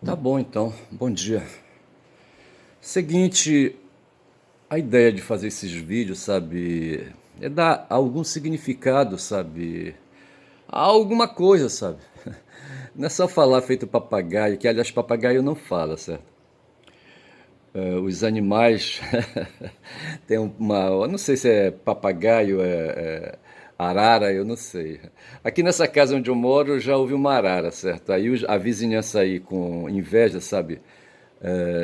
Tá bom então, bom dia. Seguinte, a ideia de fazer esses vídeos, sabe, é dar algum significado, sabe, a alguma coisa, sabe. Não é só falar feito papagaio, que aliás papagaio não fala, certo? Os animais tem eu não sei se é papagaio, arara, eu não sei. Aqui nessa casa onde eu moro, eu já ouvi uma arara, certo? Aí a vizinhança aí com inveja, sabe?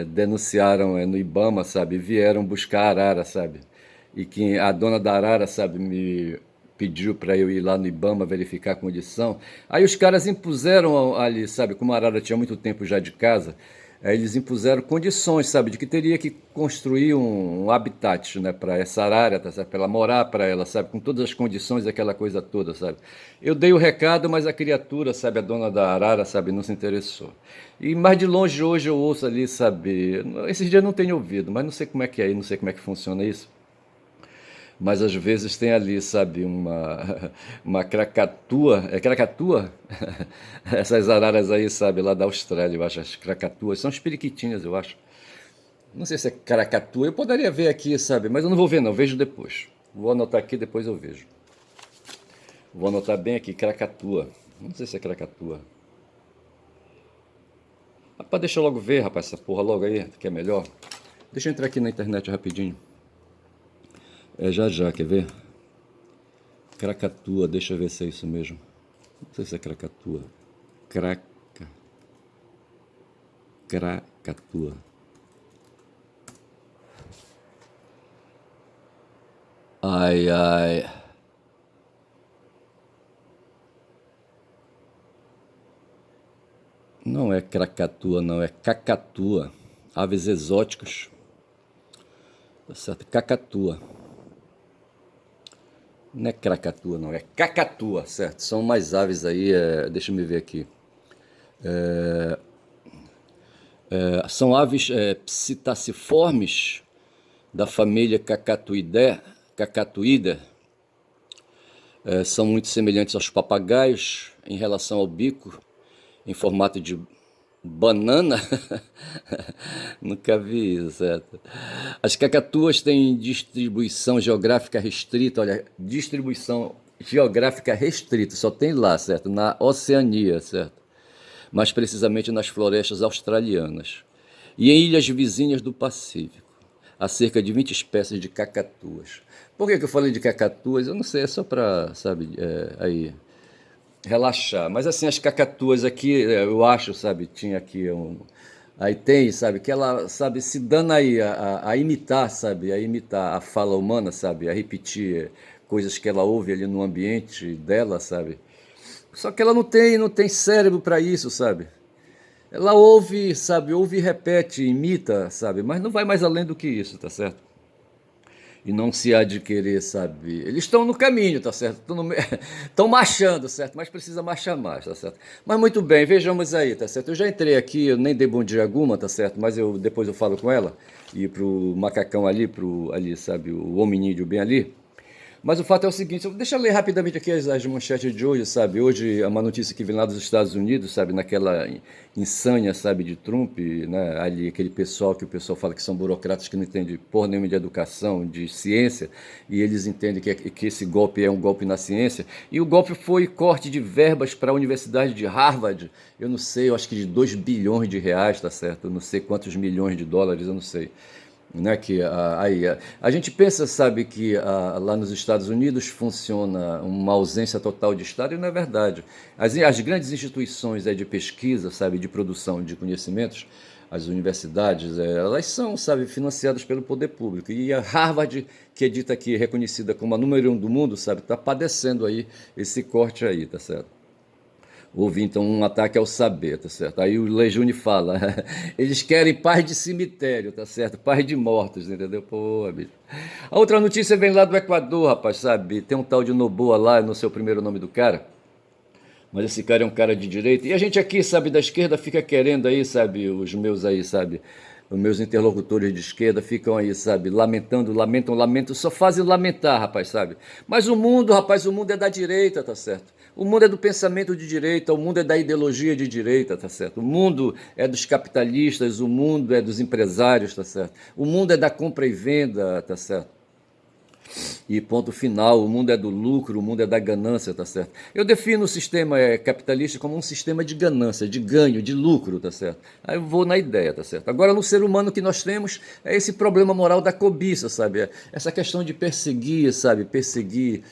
Denunciaram no Ibama, sabe? Vieram buscar a arara, sabe? E que a dona da arara, sabe, me pediu para eu ir lá no Ibama verificar a condição. Aí os caras impuseram ali, sabe, como a arara tinha muito tempo já de casa, aí eles impuseram condições, sabe, de que teria que construir um habitat, né, para essa arara, tá, sabe, para ela morar, para ela, sabe, com todas as condições, aquela coisa toda, sabe. Eu dei o recado, mas a criatura, sabe, a dona da arara, sabe, não se interessou. E mais de longe hoje eu ouço ali, sabe, esses dias eu não tenho ouvido, mas não sei como é que é aí, não sei como é que funciona isso. Mas às vezes tem ali, sabe, uma cracatua. É cracatua? Essas araras aí, sabe, lá da Austrália, eu acho, as cracatuas. São as periquitinhas, eu acho. Não sei se é cracatua. Eu poderia ver aqui, sabe, mas eu não vou ver, não. Vejo depois. Vou anotar aqui, depois eu vejo. Vou anotar bem aqui, cracatua. Não sei se é cracatua. Rapaz, deixa eu logo ver, rapaz, essa porra logo aí, que é melhor. Deixa eu entrar aqui na internet rapidinho. É já já, quer ver? Cracatua, deixa eu ver se é isso mesmo. Não sei se é cracatua. Craca. Cracatua. Ai, ai. Não é cracatua, não, é cacatua. Aves exóticas. Tá certo? Cacatua. Não é cracatua, não, é cacatua, certo? São mais aves aí, deixa eu me ver aqui. São aves psittaciformes da família Cacatuida. São muito semelhantes aos papagaios em relação ao bico, em formato de banana. Nunca vi isso, certo? As cacatuas têm distribuição geográfica restrita, olha, distribuição geográfica restrita, só tem lá, certo? Na Oceania, certo? Mais precisamente nas florestas australianas e em ilhas vizinhas do Pacífico. Há cerca de 20 espécies de cacatuas. Por que eu falei de cacatuas? Eu não sei, é só para, sabe, aí, relaxar. Mas assim, as cacatuas aqui, eu acho, sabe, tinha aqui um. Aí tem, sabe, que ela, sabe, se dando aí a imitar, sabe, a imitar a fala humana, sabe, a repetir coisas que ela ouve ali no ambiente dela, sabe. Só que ela não tem cérebro para isso, sabe. Ela ouve, sabe, ouve e repete, imita, sabe, mas não vai mais além do que isso, tá certo? E não se há de querer, sabe? Eles estão no caminho, tá certo? Estão marchando, certo? Mas precisa marchar mais, tá certo? Mas muito bem, vejamos aí, tá certo? Eu já entrei aqui, eu nem dei bom dia a Guma, tá certo? Mas depois eu falo com ela. E pro macacão ali, sabe? O hominídeo bem ali. Mas o fato é o seguinte, deixa eu ler rapidamente aqui as manchetes de hoje, sabe? Hoje é uma notícia que vem lá dos Estados Unidos, sabe? Naquela insânia, sabe, de Trump, né? Ali, aquele pessoal que o pessoal fala que são burocratas que não entendem porra nenhuma de educação, de ciência, e eles entendem que esse golpe é um golpe na ciência. E o golpe foi corte de verbas para a Universidade de Harvard, eu não sei, eu acho que de 2 bilhões de reais, tá certo? Eu não sei quantos milhões de dólares, eu não sei, né, que a gente pensa, sabe, que lá nos Estados Unidos funciona uma ausência total de Estado, e não é verdade. As grandes instituições de pesquisa, sabe, de produção de conhecimentos, as universidades, elas são, sabe, financiadas pelo poder público. E a Harvard, que é dita aqui, reconhecida como a número 1 do mundo, sabe, está padecendo aí esse corte aí, tá certo? Houve então um ataque ao saber, tá certo? Aí o Lejune fala, eles querem paz de cemitério, tá certo? Paz de mortos, entendeu? Pô, bicho. A outra notícia vem lá do Equador, rapaz, sabe? Tem um tal de Noboa lá, não sei o primeiro nome do cara, mas esse cara é um cara de direita. E a gente aqui, sabe, da esquerda fica querendo aí, sabe, os meus aí, sabe, os meus interlocutores de esquerda ficam aí, sabe, lamentando, lamentam, só fazem lamentar, rapaz, sabe? Mas o mundo, rapaz, o mundo é da direita, tá certo? O mundo é do pensamento de direita, o mundo é da ideologia de direita, tá certo? O mundo é dos capitalistas, o mundo é dos empresários, tá certo? O mundo é da compra e venda, tá certo? E ponto final, o mundo é do lucro, o mundo é da ganância, tá certo? Eu defino o sistema capitalista como um sistema de ganância, de ganho, de lucro, tá certo? Aí eu vou na ideia, tá certo? Agora, no ser humano que nós temos é esse problema moral da cobiça, sabe? Essa questão de perseguir, sabe? Perseguir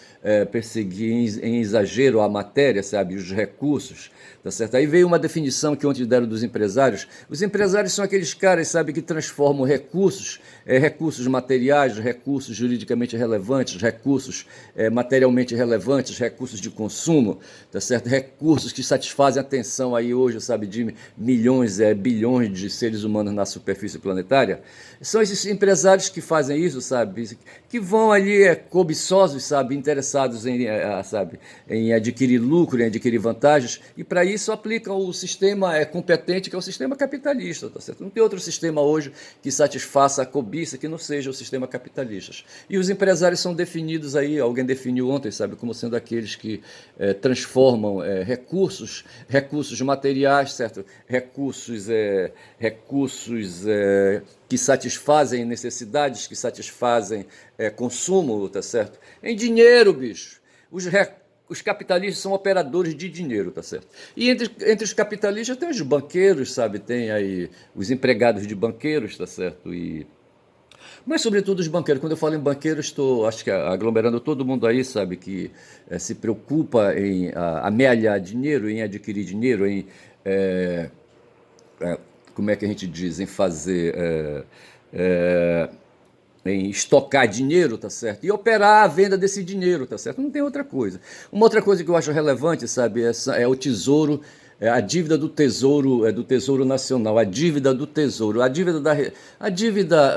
em exagero a matéria, sabe? Os recursos, tá certo? Aí veio uma definição que ontem deram dos empresários. Os empresários são aqueles caras, sabe, que transformam recursos, recursos materiais, recursos juridicamente relevantes, recursos materialmente relevantes, recursos de consumo, tá certo? Recursos que satisfazem a atenção aí hoje, sabe, de milhões, bilhões de seres humanos na superfície planetária. São esses empresários que fazem isso, sabe, que vão ali cobiçosos, sabe, interessados em, sabe, em adquirir lucro, em adquirir vantagens, e para isso aplicam o sistema competente, que é o sistema capitalista, tá certo? Não tem outro sistema hoje que satisfaça a cobiça que não seja o sistema capitalista. E os empresários são definidos aí, alguém definiu ontem, sabe, como sendo aqueles que transformam recursos materiais, certo? Recursos que satisfazem necessidades, que satisfazem consumo, tá certo? Em dinheiro, bicho. Os capitalistas são operadores de dinheiro, tá certo? E entre os capitalistas tem os banqueiros, sabe? Tem aí os empregados de banqueiros, tá certo? Mas, sobretudo, os banqueiros. Quando eu falo em banqueiros, estou, acho que aglomerando todo mundo aí, sabe? Que se preocupa em amealhar dinheiro, em adquirir dinheiro, em como é que a gente diz, em fazer, em estocar dinheiro, tá certo? E operar a venda desse dinheiro, tá certo? Não tem outra coisa. Uma outra coisa que eu acho relevante, sabe, é o tesouro, a dívida do Tesouro Nacional, a dívida do Tesouro, a dívida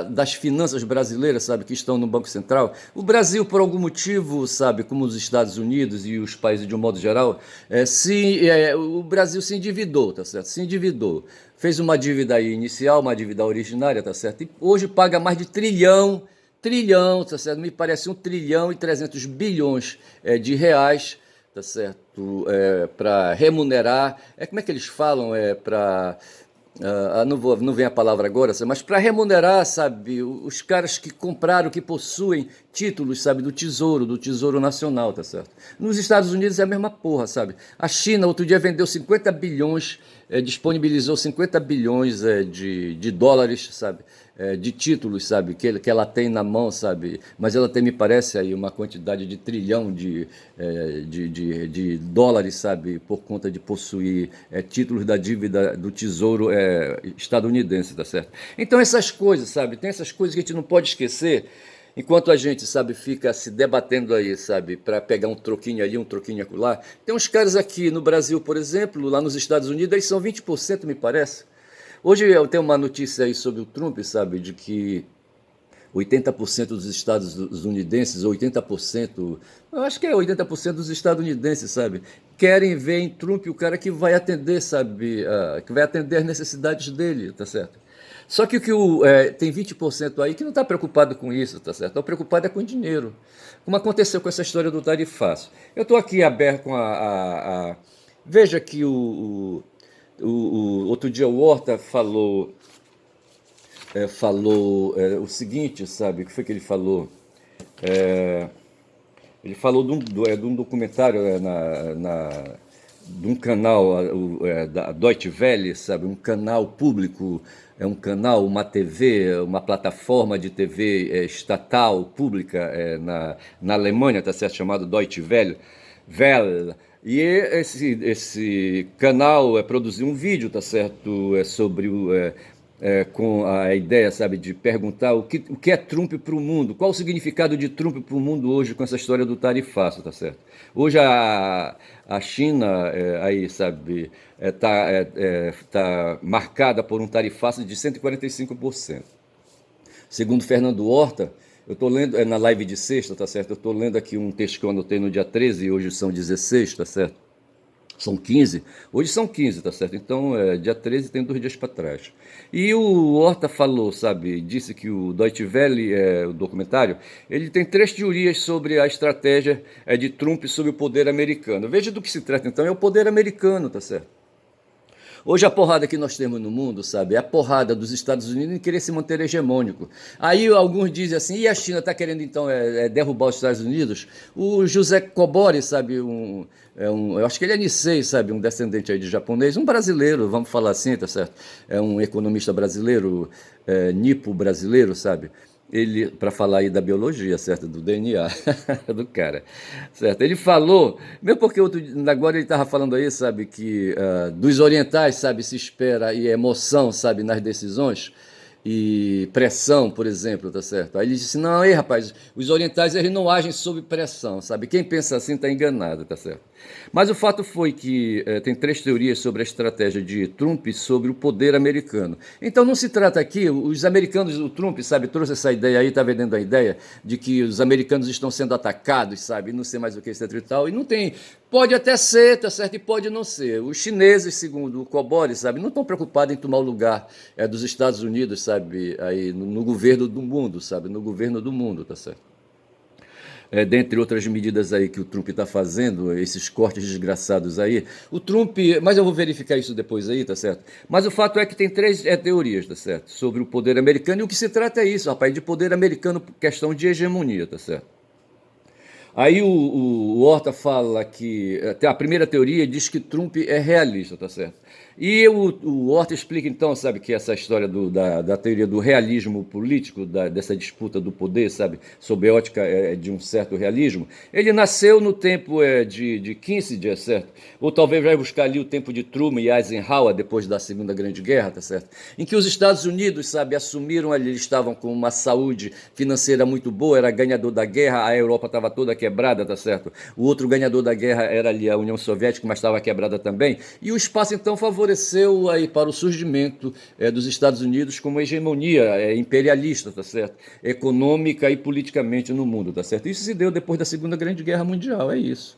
das finanças brasileiras, sabe, que estão no Banco Central. O Brasil, por algum motivo, sabe, como os Estados Unidos e os países de um modo geral, o Brasil se endividou, tá certo? Se endividou. Fez uma dívida aí inicial, uma dívida originária, tá certo? E hoje paga mais de trilhão, tá certo? Me parece 1,3 trilhão de reais, tá certo? Para remunerar, como é que eles falam? Não vem a palavra agora, sabe? Mas para remunerar, sabe, os caras que compraram, que possuem títulos, sabe, do Tesouro Nacional, tá certo? Nos Estados Unidos é a mesma porra, sabe? A China outro dia vendeu 50 bilhões, disponibilizou 50 bilhões de dólares, sabe? De títulos, sabe, que ela tem na mão, sabe, mas ela tem, me parece, aí uma quantidade de trilhão de dólares, sabe, por conta de possuir títulos da dívida do Tesouro estadunidense, tá certo? Então essas coisas, sabe, tem essas coisas que a gente não pode esquecer, enquanto a gente, sabe, fica se debatendo aí, sabe, para pegar um troquinho ali, um troquinho acolá. Tem uns caras aqui no Brasil, por exemplo, lá nos Estados Unidos, aí são 20%, me parece. Hoje eu tenho uma notícia aí sobre o Trump, sabe, de que 80% dos estadunidenses, 80%, eu acho que é 80% dos estadunidenses, sabe, querem ver em Trump o cara que vai atender, sabe, que vai atender as necessidades dele, tá certo? Só que tem 20% aí que não está preocupado com isso, tá certo? Está preocupado com dinheiro. Como aconteceu com essa história do tarifaço. Eu estou aqui aberto com Veja que outro dia o Horta falou o seguinte, sabe? O que foi que ele falou? Ele falou de um documentário de um canal da Deutsche Welle, sabe? Um canal público, um canal, uma TV, uma plataforma de TV estatal, pública na Alemanha, tá certo? Chamado Deutsche Welle. E esse canal produziu um vídeo, tá certo? Sobre com a ideia, sabe, de perguntar o que é Trump para o mundo, qual o significado de Trump para o mundo hoje com essa história do tarifaço, tá certo? Hoje a China, aí, sabe, tá marcada por um tarifaço de 145%. Segundo Fernando Horta, eu estou lendo, na live de sexta, tá certo? Eu estou lendo aqui um texto que eu anotei no dia 13 e hoje são 16, tá certo? São 15. Hoje são 15, tá certo? Então, dia 13 tem 2 dias para trás. E o Horta falou, sabe, disse que o Deutsche Welle, o documentário, ele tem 3 teorias sobre a estratégia de Trump sobre o poder americano. Veja do que se trata, então, é o poder americano, tá certo? Hoje a porrada que nós temos no mundo, sabe, é a porrada dos Estados Unidos em querer se manter hegemônico. Aí alguns dizem assim, e a China está querendo então derrubar os Estados Unidos? O José Kobori, sabe, eu acho que ele é Nisei, sabe, um descendente aí de japonês, um brasileiro, vamos falar assim, tá certo? É um economista brasileiro, nipo brasileiro, sabe? Ele, para falar aí da biologia, certo? Do DNA do cara, certo? Ele falou, mesmo porque agora ele estava falando aí, sabe, que dos orientais, sabe, se espera e emoção, sabe, nas decisões e pressão, por exemplo, tá certo? Aí ele disse, não, aí rapaz, os orientais eles não agem sob pressão, sabe? Quem pensa assim está enganado, tá certo? Mas o fato foi que tem 3 teorias sobre a estratégia de Trump sobre o poder americano. Então não se trata aqui, os americanos, o Trump, sabe, trouxe essa ideia aí, está vendendo a ideia de que os americanos estão sendo atacados, sabe, não sei mais o que, etc e tal, e não tem, pode até ser, tá certo, e pode não ser. Os chineses, segundo o Kobori, sabe, não estão preocupados em tomar o lugar dos Estados Unidos, sabe, aí no governo do mundo, sabe, no governo do mundo, tá certo? Dentre outras medidas aí que o Trump está fazendo, esses cortes desgraçados aí, o Trump, mas eu vou verificar isso depois aí, tá certo? Mas o fato é que tem 3 teorias, tá certo? Sobre o poder americano, e o que se trata é isso, rapaz, de poder americano por questão de hegemonia, tá certo? Aí o Horta fala que a primeira teoria diz que Trump é realista, tá certo? E o Horta explica então, sabe, que essa história da teoria do realismo político, dessa disputa do poder, sabe, sob a ótica de um certo realismo, ele nasceu no tempo de Kissinger, certo? Ou talvez vai buscar ali o tempo de Truman e Eisenhower, depois da Segunda Grande Guerra, tá certo? Em que os Estados Unidos, sabe, assumiram ali, eles estavam com uma saúde financeira muito boa, era ganhador da guerra, a Europa estava toda quebrada, tá certo? O outro ganhador da guerra era ali a União Soviética, mas estava quebrada também. E o espaço então favoreceu aí para o surgimento dos Estados Unidos como hegemonia imperialista, tá certo? Econômica e politicamente no mundo, tá certo? Isso se deu depois da Segunda Grande Guerra Mundial, é isso.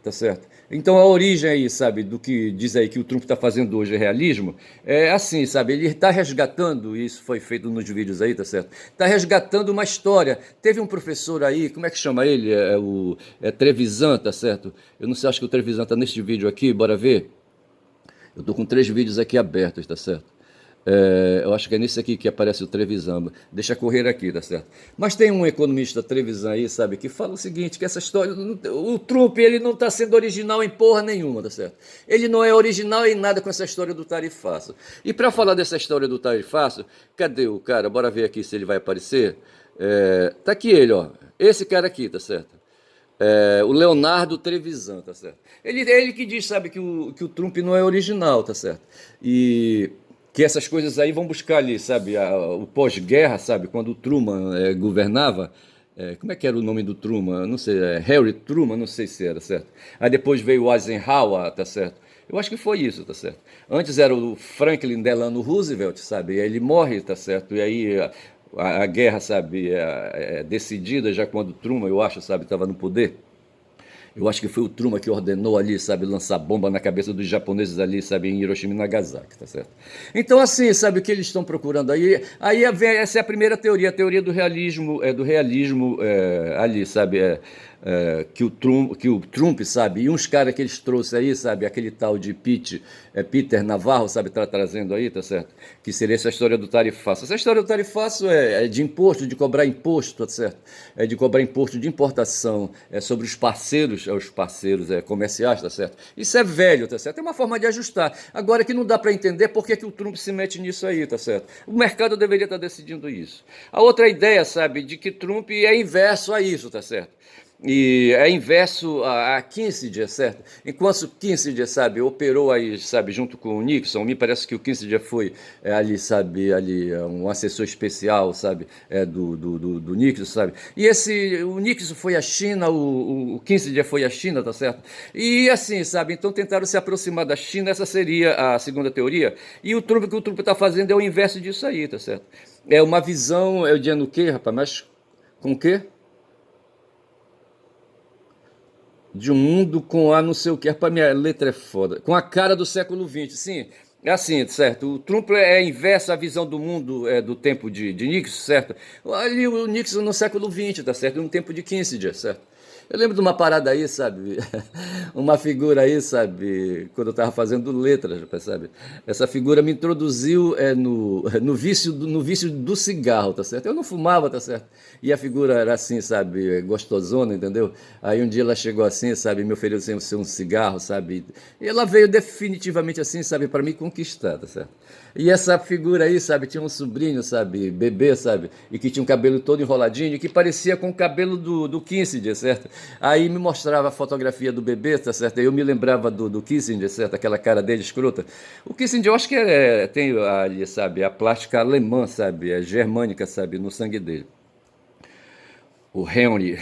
Tá certo? Então a origem aí, sabe, do que diz aí que o Trump está fazendo hoje é realismo, é assim, sabe, ele está resgatando, isso foi feito nos vídeos aí, tá certo? Está resgatando uma história. Teve um professor aí, como é que chama ele? Trevisan, tá certo? Eu não sei, acho que o Trevisan está neste vídeo aqui, bora ver? Eu estou com 3 vídeos aqui abertos, tá certo? Eu acho que é nesse aqui que aparece o Trevisan. Deixa correr aqui, tá certo? Mas tem um economista Trevisan aí, sabe, que fala o seguinte, que essa história, o Trump, ele não está sendo original em porra nenhuma, tá certo? Ele não é original em nada com essa história do tarifaço. E para falar dessa história do tarifaço, cadê o cara? Bora ver aqui se ele vai aparecer. Tá aqui ele, ó. Esse cara aqui, tá certo? O Leonardo Trevisan, tá certo? Ele que diz, sabe, que o Trump não é original, tá certo? E que essas coisas aí vão buscar ali, sabe, o pós-guerra, sabe, quando o Truman governava, como é que era o nome do Truman? Não sei, Harry Truman, não sei se era, certo? Aí depois veio o Eisenhower, tá certo? Eu acho que foi isso, tá certo? Antes era o Franklin Delano Roosevelt, sabe? E aí ele morre, tá certo? E aí a guerra, sabe, decidida já quando Truman, eu acho, sabe, estava no poder. Eu acho que foi o Truman que ordenou ali, sabe, lançar bomba na cabeça dos japoneses ali, sabe, em Hiroshima e Nagasaki, tá certo? Então, assim, sabe, o que eles estão procurando aí? Aí essa é a primeira teoria, a teoria do realismo ali, sabe, que o Trump, sabe, e uns caras que eles trouxeram aí, sabe, aquele tal de Peter Navarro, sabe, tá trazendo aí, tá certo? Que seria essa história do tarifaço. Essa história do tarifaço é de imposto, de cobrar imposto, tá certo? É de cobrar imposto de importação sobre os parceiros comerciais, tá certo? Isso é velho, tá certo? É uma forma de ajustar. Agora que não dá para entender por que o Trump se mete nisso aí, tá certo? O mercado deveria estar decidindo isso. A outra ideia, sabe, de que Trump é inverso a isso, tá certo? E é inverso a Kissinger, certo? Enquanto Kissinger, sabe, operou aí, sabe, junto com o Nixon, me parece que o Kissinger foi ali, sabe, ali um assessor especial, sabe, do Nixon, sabe? E o Nixon foi à China, o Kissinger foi à China, tá certo? E assim, sabe, então tentaram se aproximar da China, essa seria a segunda teoria. E o que o Trump está fazendo é o inverso disso aí, tá certo? É uma visão, eu dizendo o quê, rapaz? Mas com o quê? de um mundo com a não sei o que, para minha letra é foda, com a cara do século XX, sim, é assim, certo? O Trump é inverso à visão do mundo do tempo de Nixon, certo? Ali o Nixon no século XX, tá certo? No tempo de Kissinger, certo? Eu lembro de uma parada aí, sabe? Uma figura aí, sabe? Quando eu estava fazendo letras, sabe? Essa figura me introduziu no vício do cigarro, tá certo? Eu não fumava, tá certo? E a figura era assim, sabe? Gostosona, entendeu? Aí um dia ela chegou assim, sabe? Me ofereceu um cigarro, sabe? E ela veio definitivamente assim, sabe? Para me conquistar, tá certo? E essa figura aí, sabe? Tinha um sobrinho, sabe? Bebê, sabe? E que tinha um cabelo todo enroladinho, que parecia com o cabelo do Kissinger, certo? Aí me mostrava a fotografia do bebê, tá certo? Aí eu me lembrava do Kissinger, certo? Aquela cara dele escrota. O Kissinger, eu acho que tem ali, sabe? A plástica alemã, sabe? É germânica, sabe? No sangue dele. O Henry.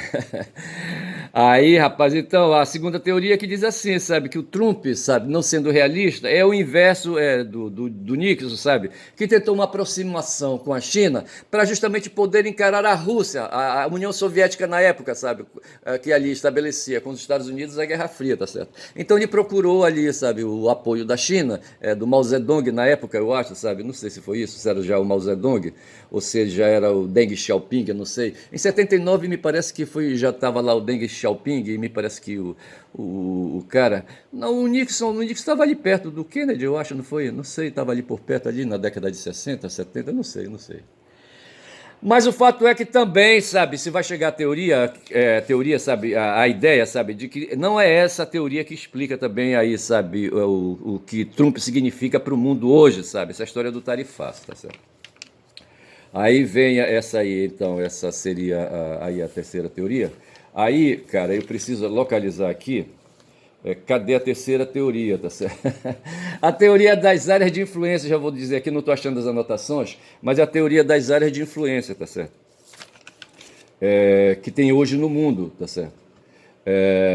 Aí, rapaz, então, a segunda teoria que diz assim, sabe, que o Trump, sabe, não sendo realista, é o inverso do Nixon, sabe, que tentou uma aproximação com a China para justamente poder encarar a Rússia, a União Soviética na época, sabe, que ali estabelecia com os Estados Unidos a Guerra Fria, tá certo? Então ele procurou ali, sabe, o apoio da China, do Mao Zedong na época, eu acho, sabe, não sei se foi isso, se era já o Mao Zedong, ou se já era o Deng Xiaoping, eu não sei. Em 79 me parece que foi, já estava lá o Deng Xiaoping, e me parece que o cara. Não, o Nixon estava ali perto do Kennedy, eu acho, não foi? Não sei, estava ali por perto, ali na década de 60, 70, não sei, não sei. Mas o fato é que também, sabe, se vai chegar a teoria, sabe, a ideia, sabe, de que não é essa a teoria que explica também aí, sabe, o que Trump significa para o mundo hoje, sabe, essa história do tarifaço, tá certo? Aí vem essa aí, então, essa seria aí a terceira teoria. Aí, cara, eu preciso localizar aqui. Cadê a terceira teoria, tá certo? A teoria das áreas de influência, já vou dizer aqui, não estou achando as anotações, mas é a teoria das áreas de influência, tá certo? Que tem hoje no mundo, tá certo?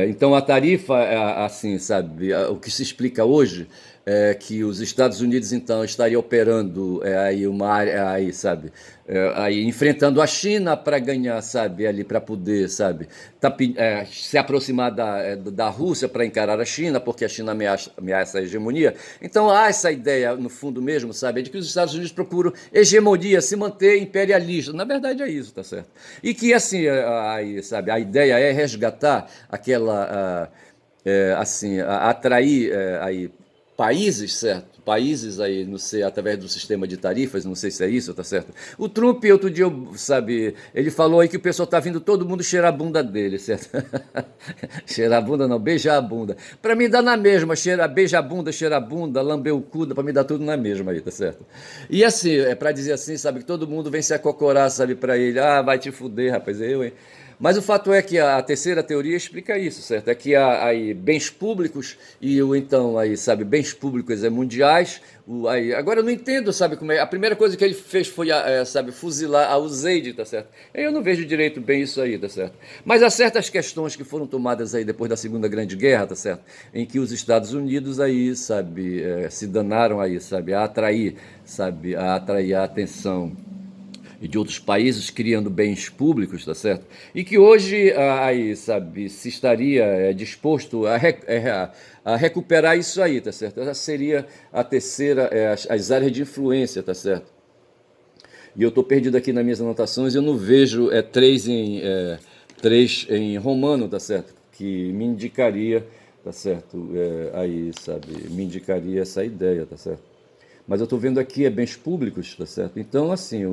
Então a tarifa, assim, sabe, o que se explica hoje é que os Estados Unidos então estariam operando aí uma área, aí, sabe, aí enfrentando a China para ganhar, sabe, ali para poder, sabe, se aproximar da Rússia para encarar a China, porque a China ameaça a hegemonia. Então há essa ideia, no fundo mesmo, sabe, de que os Estados Unidos procuram hegemonia, se manter imperialista. Na verdade é isso, tá certo? E que assim, aí, sabe, a ideia é resgatar aquela, assim, atrair aí países, certo? Países aí, não sei, através do sistema de tarifas, não sei se é isso, tá certo? O Trump, outro dia, sabe, ele falou aí que o pessoal tá vindo todo mundo cheirar a bunda dele, certo? Cheirar a bunda não, beijar a bunda. Pra mim dá na mesma, beija a bunda, lamber o cu, pra mim dá tudo na mesma aí, tá certo? E assim, é pra dizer assim, sabe, que todo mundo vem se acocorar, sabe, pra ele, vai te fuder, rapaz, eu, hein? Mas o fato é que a terceira teoria explica isso, certo? É que há aí bens públicos e o então aí, sabe, bens públicos mundiais. Agora eu não entendo, sabe, como é. A primeira coisa que ele fez foi, sabe, fuzilar a USAID, tá certo? Eu não vejo direito bem isso aí, tá certo? Mas há certas questões que foram tomadas aí depois da Segunda Grande Guerra, tá certo? Em que os Estados Unidos aí, sabe, se danaram aí, sabe, a atrair a atenção e de outros países criando bens públicos, tá certo? E que hoje aí, sabe, se estaria disposto a recuperar isso aí, tá certo? Essa seria a terceira, as áreas de influência, tá certo? E eu estou perdido aqui nas minhas anotações, eu não vejo três em romano, tá certo? Que me indicaria, tá certo? Aí, sabe, me indicaria essa ideia, tá certo? Mas eu estou vendo aqui bens públicos, tá certo? Então, assim,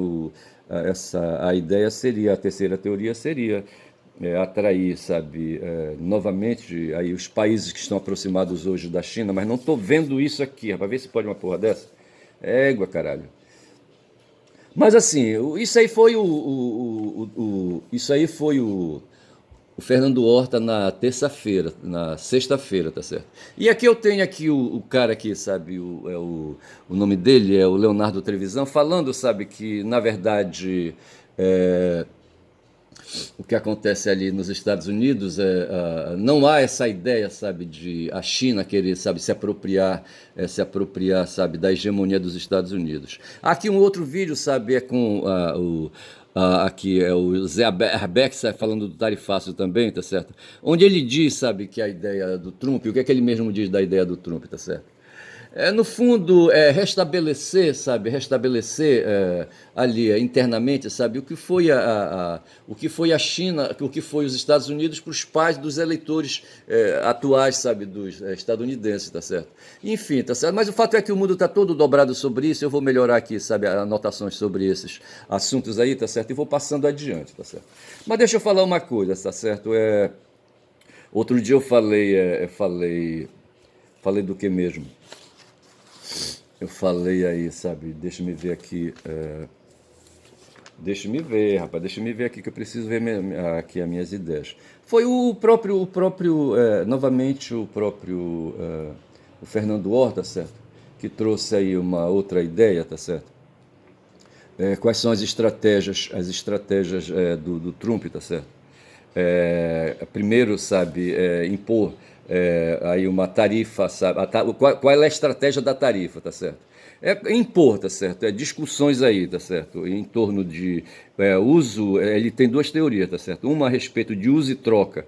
a ideia seria, a terceira teoria seria atrair, sabe, novamente aí os países que estão aproximados hoje da China, mas não estou vendo isso aqui, rapaz, vê se pode uma porra dessa. Égua, caralho. Mas assim, isso aí foi isso aí foi o Fernando Horta na terça-feira, na sexta-feira, tá certo? E aqui eu tenho aqui o cara aqui, sabe, o nome dele é o Leonardo Trevisan, falando, sabe, que na verdade é, o que acontece ali nos Estados Unidos não há essa ideia, sabe, de a China querer, sabe, se apropriar, sabe, da hegemonia dos Estados Unidos. Aqui um outro vídeo, sabe, é com aqui é o Zé Arbeck, sai falando do tarifácio também, tá certo? Onde ele diz, sabe, que a ideia do Trump, o que é que ele mesmo diz da ideia do Trump, tá certo? No fundo, restabelecer, sabe, restabelecer ali internamente, sabe, o que foi a China, o que foi os Estados Unidos para os pais dos eleitores atuais, sabe, dos estadunidenses, tá certo? Enfim, tá certo? Mas o fato é que o mundo está todo dobrado sobre isso, eu vou melhorar aqui, sabe, anotações sobre esses assuntos aí, tá certo? E vou passando adiante, tá certo? Mas deixa eu falar uma coisa, tá certo? Outro dia eu falei do que mesmo? Eu falei aí, sabe? Deixa me ver aqui. Deixa me ver, rapaz. Deixa me ver aqui que eu preciso ver aqui as minhas ideias. Foi novamente o Fernando Horta, certo? Que trouxe aí uma outra ideia, tá certo? Quais são as estratégias do Trump, tá certo? Primeiro, sabe, impor aí uma tarifa, sabe? Qual é a estratégia da tarifa, tá certo? Impor, tá certo? Discussões aí, tá certo? Em torno de uso, ele tem duas teorias, tá certo? Uma a respeito de uso e troca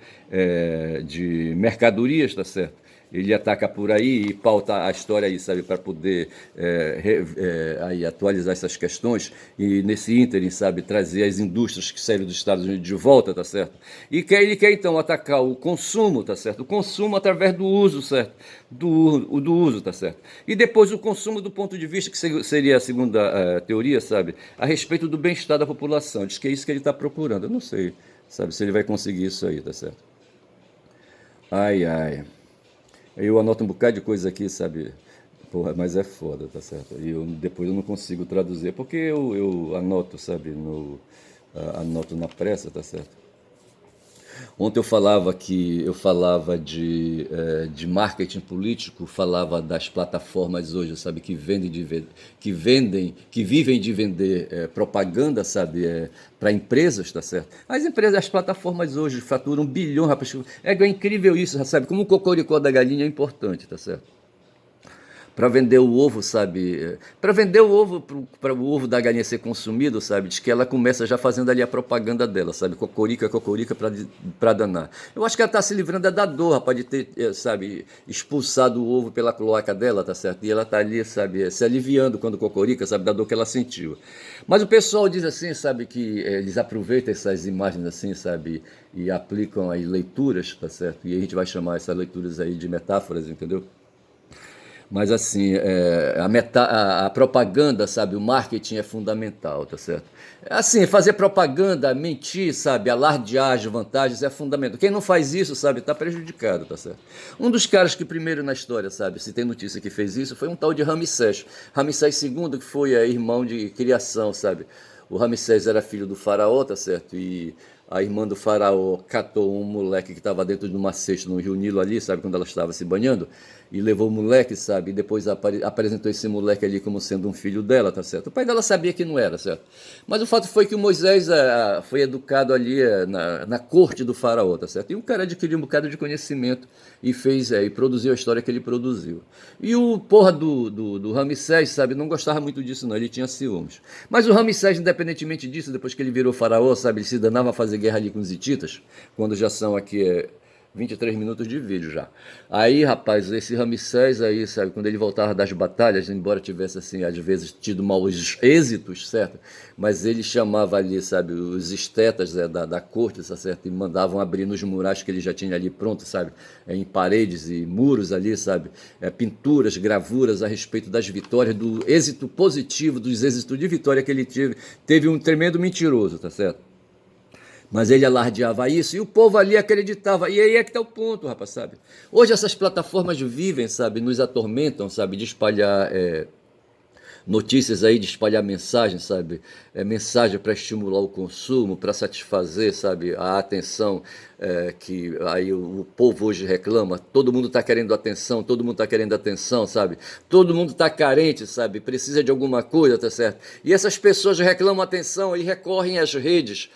de mercadorias, tá certo? Ele ataca por aí e pauta a história aí, sabe, para poder aí atualizar essas questões e nesse ínterim, sabe, trazer as indústrias que saíram dos Estados Unidos de volta, tá certo? Ele quer então atacar o consumo, tá certo? O consumo através do uso, certo? Do uso, tá certo? E depois o consumo do ponto de vista, que seria a segunda teoria, sabe, a respeito do bem-estar da população. Diz que é isso que ele está procurando. Eu não sei, sabe, se ele vai conseguir isso aí, tá certo? Ai, ai. Eu anoto um bocado de coisa aqui, sabe? Porra, mas é foda, tá certo? E depois eu não consigo traduzir, porque eu anoto, sabe? Anoto na pressa, tá certo? Ontem eu falava de marketing político, falava das plataformas hoje, sabe, que vivem de vender propaganda, sabe, para empresas, tá certo? As empresas, as plataformas hoje faturam 1 bilhão, rapaz. É incrível isso, sabe? Como o cocoricó da galinha é importante, tá certo? Para vender o ovo, sabe? Para vender o ovo, para o ovo da galinha ser consumido, sabe? Diz que ela começa já fazendo ali a propaganda dela, sabe? Cocorica, para danar. Eu acho que ela está se livrando da dor, rapaz, de ter, sabe, expulsado o ovo pela cloaca dela, tá certo? E ela tá ali, sabe, se aliviando quando cocorica, sabe, da dor que ela sentiu. Mas o pessoal diz assim, sabe, que eles aproveitam essas imagens assim, sabe, e aplicam aí leituras, tá certo? E a gente vai chamar essas leituras aí de metáforas, entendeu? Mas assim, a propaganda, sabe, o marketing é fundamental, tá certo? Assim, fazer propaganda, mentir, sabe, alardear as vantagens é fundamental. Quem não faz isso, sabe, está prejudicado, tá certo? Um dos caras que primeiro na história, sabe, se tem notícia que fez isso, foi um tal de Ramsés. Ramsés II, que foi irmão de criação, sabe? O Ramsés era filho do faraó, tá certo? E a irmã do faraó catou um moleque que estava dentro de uma cesta no Rio Nilo ali, sabe, quando ela estava se banhando, e levou o moleque, sabe, e depois apresentou esse moleque ali como sendo um filho dela, tá certo? O pai dela sabia que não era, certo? Mas o fato foi que o Moisés foi educado ali na corte do faraó, tá certo? E o cara adquiriu um bocado de conhecimento e fez, e produziu a história que ele produziu. E o porra do Ramsés, sabe, não gostava muito disso não, ele tinha ciúmes. Mas o Ramsés, independentemente disso, depois que ele virou faraó, sabe, ele se danava a fazer guerra ali com os hititas, quando já são aqui 23 minutos de vídeo já. Aí, rapaz, esse Ramsés aí, sabe, quando ele voltava das batalhas, embora tivesse, assim, às vezes tido maus êxitos, certo? Mas ele chamava ali, sabe, os estetas da corte, certo? E mandavam abrir nos murais que ele já tinha ali pronto, sabe? Em paredes e muros ali, sabe? Pinturas, gravuras a respeito das vitórias, do êxito positivo, dos êxitos de vitória que ele teve. Teve um tremendo mentiroso, tá certo? Mas ele alardeava isso e o povo ali acreditava. E aí é que está o ponto, rapaz, sabe? Hoje essas plataformas vivem, sabe, nos atormentam, sabe, de espalhar notícias aí, de espalhar mensagens, sabe? Mensagem para estimular o consumo, para satisfazer, sabe, a atenção que aí o povo hoje reclama. Todo mundo está querendo atenção, todo mundo está querendo atenção, sabe? Todo mundo está carente, sabe? Precisa de alguma coisa, tá certo? E essas pessoas reclamam atenção e recorrem às redes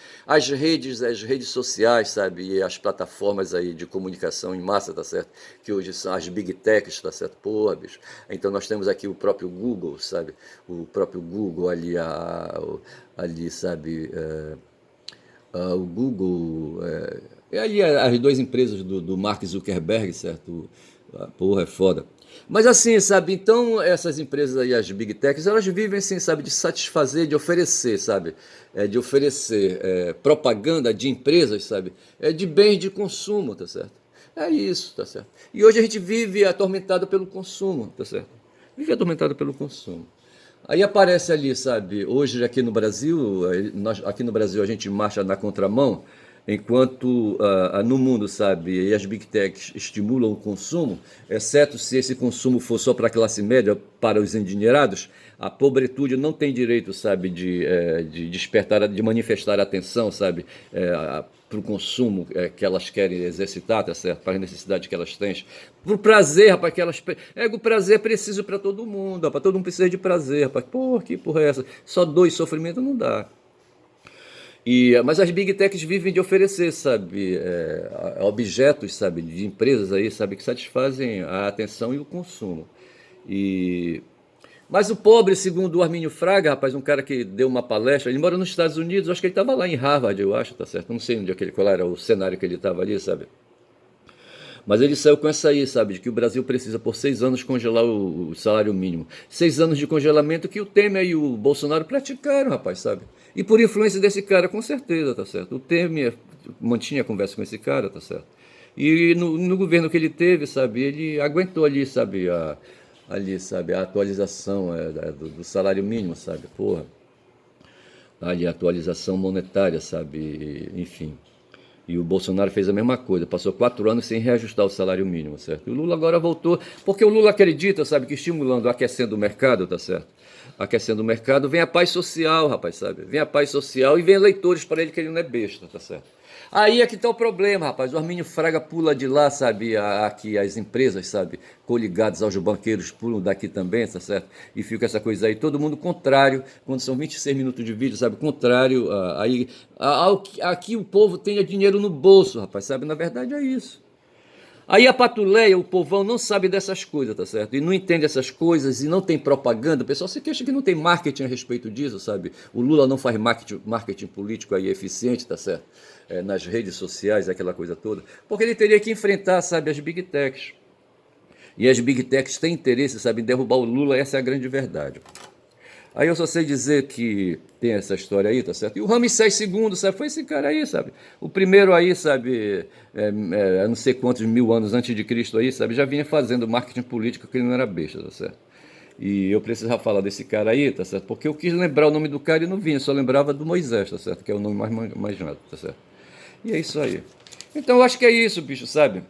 sociais, sabe? E às plataformas aí de comunicação em massa, tá certo? Que hoje são as big techs, tá certo? Porra, bicho. Então nós temos aqui o próprio Google, sabe? O próprio Google ali, ali sabe, o Google, ali as duas empresas do Mark Zuckerberg, certo? Porra, é foda. Mas assim, sabe, então essas empresas aí, as Big Techs, elas vivem assim, sabe, de satisfazer, de oferecer, sabe, de oferecer propaganda de empresas, sabe, de bens de consumo, tá certo? É isso, tá certo? E hoje a gente vive atormentado pelo consumo, tá certo? Vive atormentado pelo consumo. Aí aparece ali, sabe, hoje aqui no Brasil, aqui no Brasil a gente marcha na contramão, enquanto no mundo, sabe, e as big techs estimulam o consumo, exceto se esse consumo for só para a classe média, para os endinheirados, a pobretude não tem direito, sabe, de despertar, de manifestar atenção, sabe, para o consumo que elas querem exercitar, tá certo? Para as necessidades que elas têm. Para o prazer, rapaz, que elas. O prazer é preciso para todo mundo, rapaz. Todo mundo precisa de prazer, rapaz. Porra, que porra é essa? Só dois sofrimentos não dá. Mas as big techs vivem de oferecer, sabe, objetos, sabe, de empresas aí, sabe, que satisfazem a atenção e o consumo. E mas o pobre, segundo o Armínio Fraga, rapaz, um cara que deu uma palestra, ele mora nos Estados Unidos, acho que ele estava lá em Harvard, eu acho, tá certo? Não sei onde é que qual era o cenário que ele estava ali, sabe? Mas ele saiu com essa aí, sabe, de que o Brasil precisa por 6 anos congelar o salário mínimo. 6 anos de congelamento que o Temer e o Bolsonaro praticaram, rapaz, sabe? E por influência desse cara, com certeza, tá certo? O Temer mantinha conversa com esse cara, tá certo? E no governo que ele teve, sabe, ele aguentou ali, sabe, a atualização do salário mínimo, sabe? Porra. Ali, a atualização monetária, sabe? Enfim. E o Bolsonaro fez a mesma coisa, passou 4 anos sem reajustar o salário mínimo, certo? E o Lula agora voltou, porque o Lula acredita, sabe, que estimulando, aquecendo o mercado, tá certo? Aquecendo o mercado, vem a paz social, rapaz, sabe? Vem a paz social e vem eleitores para ele que ele não é besta, tá certo? Aí é que tá o problema, rapaz. O Armínio Fraga pula de lá, sabe? Aqui as empresas, sabe? Coligadas aos banqueiros pulam daqui também, tá certo? E fica essa coisa aí, todo mundo contrário, quando são 26 minutos de vídeo, sabe? Contrário, aqui o povo tem dinheiro no bolso, rapaz, sabe? Na verdade é isso. Aí a patuleia, o povão não sabe dessas coisas, tá certo? E não entende essas coisas e não tem propaganda. O pessoal se queixa que não tem marketing a respeito disso, sabe? O Lula não faz marketing político aí eficiente, tá certo? Nas redes sociais, aquela coisa toda. Porque ele teria que enfrentar, sabe, as big techs. E as big techs têm interesse, sabe, em derrubar o Lula, essa é a grande verdade. Aí eu só sei dizer que tem essa história aí, tá certo? E o Ramsés II, sabe? Foi esse cara aí, sabe? O primeiro aí, sabe? Não sei quantos mil anos antes de Cristo aí, sabe? Já vinha fazendo marketing político que ele não era besta, tá certo? E eu precisava falar desse cara aí, tá certo? Porque eu quis lembrar o nome do cara e não vinha, só lembrava do Moisés, tá certo? Que é o nome mais nada, tá certo? E é isso aí. Então eu acho que é isso, bicho, sabe?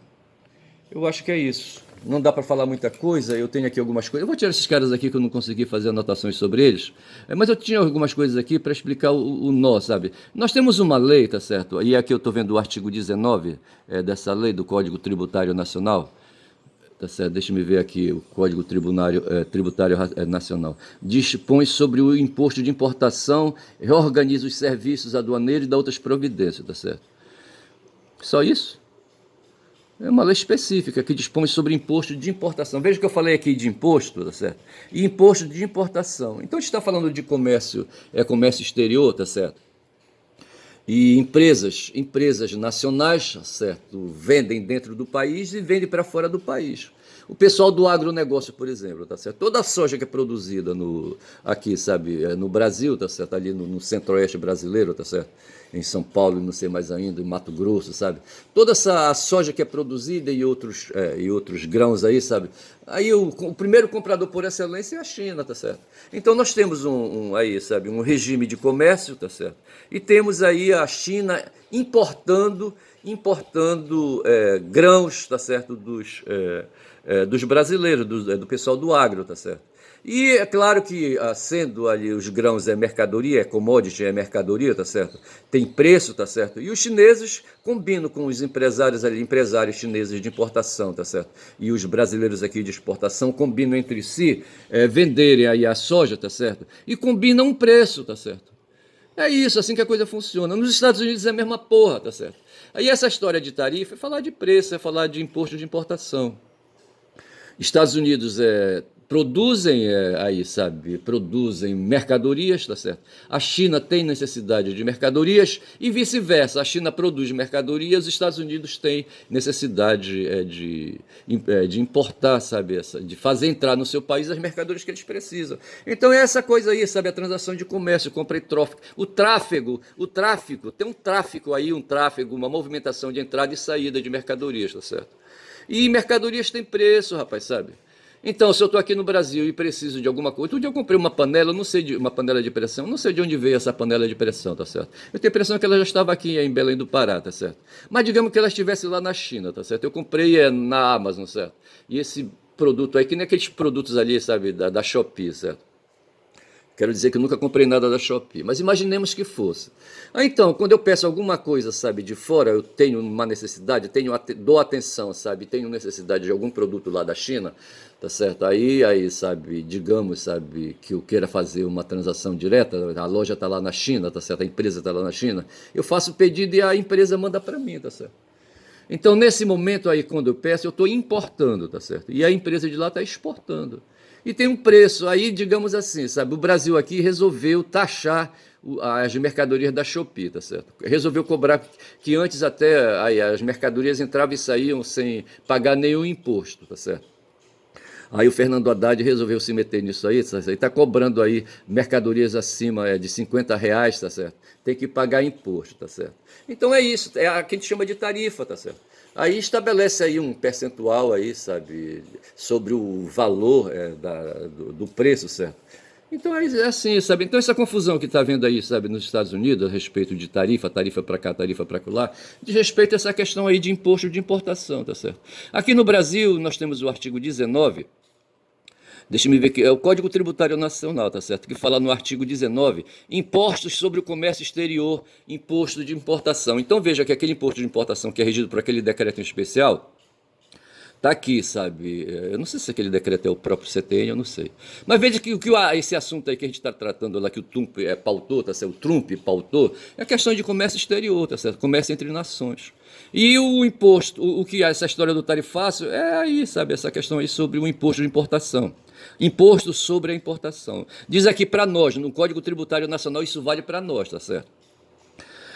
Eu acho que é isso. Não dá para falar muita coisa, eu tenho aqui algumas coisas. Eu vou tirar esses caras aqui que eu não consegui fazer anotações sobre eles, mas eu tinha algumas coisas aqui para explicar o nó, sabe? Nós temos uma lei, tá certo? E aqui eu estou vendo o artigo 19 dessa lei do Código Tributário Nacional. Tá certo, deixa eu ver aqui, o Código Tributário Nacional. Dispõe sobre o imposto de importação, reorganiza os serviços aduaneiros e dá outras providências, tá certo? Só isso? É uma lei específica que dispõe sobre imposto de importação. Veja que eu falei aqui de imposto, tá certo? E imposto de importação. Então a gente está falando de comércio, comércio exterior, tá certo? E empresas nacionais, tá certo? Vendem dentro do país e vendem para fora do país. O pessoal do agronegócio, por exemplo, tá certo? Toda a soja que é produzida aqui, sabe, no Brasil, tá certo? Ali no centro-oeste brasileiro, tá certo? Em São Paulo, não sei mais ainda, em Mato Grosso, sabe? Toda essa soja que é produzida e outros grãos aí, sabe? Aí o primeiro comprador por excelência é a China, tá certo? Então nós temos aí, sabe, um regime de comércio, tá certo? E temos aí a China importando grãos, tá certo, dos brasileiros, do pessoal do agro, tá certo? E é claro que, sendo ali os grãos mercadoria, commodity mercadoria, tá certo? Tem preço, tá certo? E os chineses combinam com os empresários ali, empresários chineses de importação, tá certo? E os brasileiros aqui de exportação combinam entre si venderem aí a soja, tá certo? E combinam um preço, tá certo? É isso, assim que a coisa funciona. Nos Estados Unidos é a mesma porra, tá certo? Aí essa história de tarifa é falar de preço, é falar de imposto de importação. Estados Unidos produzem aí, sabe, produzem mercadorias, tá certo? A China tem necessidade de mercadorias e vice-versa. A China produz mercadorias, os Estados Unidos têm necessidade de importar, sabe, de fazer entrar no seu país as mercadorias que eles precisam. Então é essa coisa aí, sabe, a transação de comércio, compra e tráfego. O tráfico, tem um tráfico aí, uma movimentação de entrada e saída de mercadorias, tá certo? E mercadorias têm preço, rapaz, sabe? Então, se eu estou aqui no Brasil e preciso de alguma coisa, outro dia eu comprei uma panela, não sei uma panela de pressão, não sei de onde veio essa panela de pressão, tá certo? Eu tenho a impressão que ela já estava aqui em Belém do Pará, tá certo? Mas digamos que ela estivesse lá na China, tá certo? Eu comprei na Amazon, certo? E esse produto aí, que nem aqueles produtos ali, sabe, da Shopee, certo? Quero dizer que eu nunca comprei nada da Shopee, mas imaginemos que fosse. Então, quando eu peço alguma coisa, sabe, de fora, eu tenho uma necessidade, dou atenção, sabe, tenho necessidade de algum produto lá da China, tá certo? Aí, sabe, digamos, sabe, que eu queira fazer uma transação direta, a loja está lá na China, tá certo? A empresa está lá na China, eu faço o pedido e a empresa manda para mim, tá certo? Então, nesse momento aí, quando eu peço, eu estou importando, tá certo? E a empresa de lá está exportando. E tem um preço, aí, digamos assim, sabe? O Brasil aqui resolveu taxar as mercadorias da Shopee, tá certo? Resolveu cobrar que antes até aí, as mercadorias entravam e saíam sem pagar nenhum imposto, tá certo? Aí o Fernando Haddad resolveu se meter nisso aí, tá certo? Está cobrando aí mercadorias acima de R$ 50, tá certo? Tem que pagar imposto, tá certo? Então é isso, é o que a gente chama de tarifa, tá certo? Aí estabelece aí um percentual aí, sabe, sobre o valor do preço, certo? Então é assim, sabe? Então essa confusão que está havendo aí, sabe, nos Estados Unidos, a respeito de tarifa para cá, tarifa para lá, diz respeito a essa questão aí de imposto de importação, tá certo? Aqui no Brasil, nós temos o artigo 19. Deixa-me ver aqui, é o Código Tributário Nacional, tá certo? Que fala no artigo 19, impostos sobre o comércio exterior, imposto de importação. Então veja que aquele imposto de importação que é regido por aquele decreto em especial, tá aqui, sabe? Eu não sei se aquele decreto é o próprio CTN, eu não sei. Mas veja que esse assunto aí que a gente está tratando lá, que o Trump pautou, tá certo? O Trump pautou, é a questão de comércio exterior, tá certo? Comércio entre nações. E o imposto, o que essa história do tarifaço, é aí, sabe? Essa questão aí sobre o imposto de importação. Imposto sobre a importação. Diz aqui para nós, no Código Tributário Nacional, isso vale para nós, tá certo?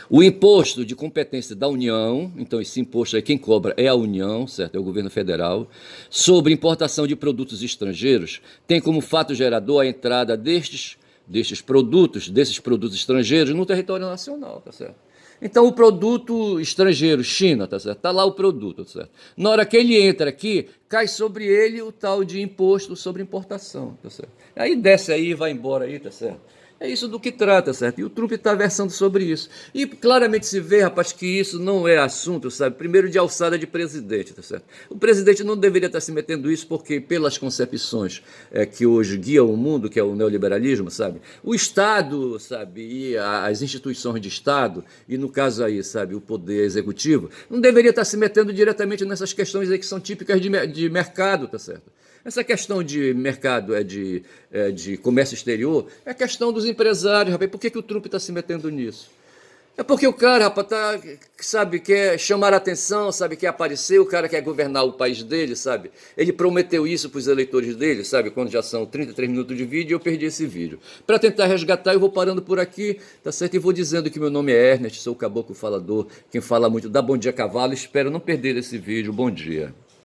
O imposto de competência da União, então esse imposto aí quem cobra é a União, certo? É o governo federal, sobre importação de produtos estrangeiros, tem como fato gerador a entrada desses produtos estrangeiros no território nacional, tá certo? Então o produto estrangeiro, China, tá certo? Tá lá o produto, tá certo? Na hora que ele entra aqui, cai sobre ele o tal de imposto sobre importação, tá certo? Aí desce aí, vai embora aí, tá certo? É isso do que trata, certo? E o Trump está versando sobre isso. E claramente se vê, rapaz, que isso não é assunto, sabe? Primeiro de alçada de presidente, tá certo? O presidente não deveria estar se metendo isso porque, pelas concepções que hoje guiam o mundo, que é o neoliberalismo, sabe? O Estado, sabe? E as instituições de Estado, e no caso aí, sabe? O poder executivo, não deveria estar se metendo diretamente nessas questões aí que são típicas de mercado, tá certo? Essa questão de mercado, de comércio exterior, é questão dos empresários, rapaz. Por que o Trump está se metendo nisso? É porque o cara, rapaz, sabe, quer chamar a atenção, sabe, quer aparecer, o cara quer governar o país dele, sabe? Ele prometeu isso para os eleitores dele, sabe? Quando já são 33 minutos de vídeo, eu perdi esse vídeo. Para tentar resgatar, eu vou parando por aqui, tá certo? E vou dizendo que meu nome é Ernest, sou o caboclo falador, quem fala muito dá bom dia cavalo, espero não perder esse vídeo. Bom dia.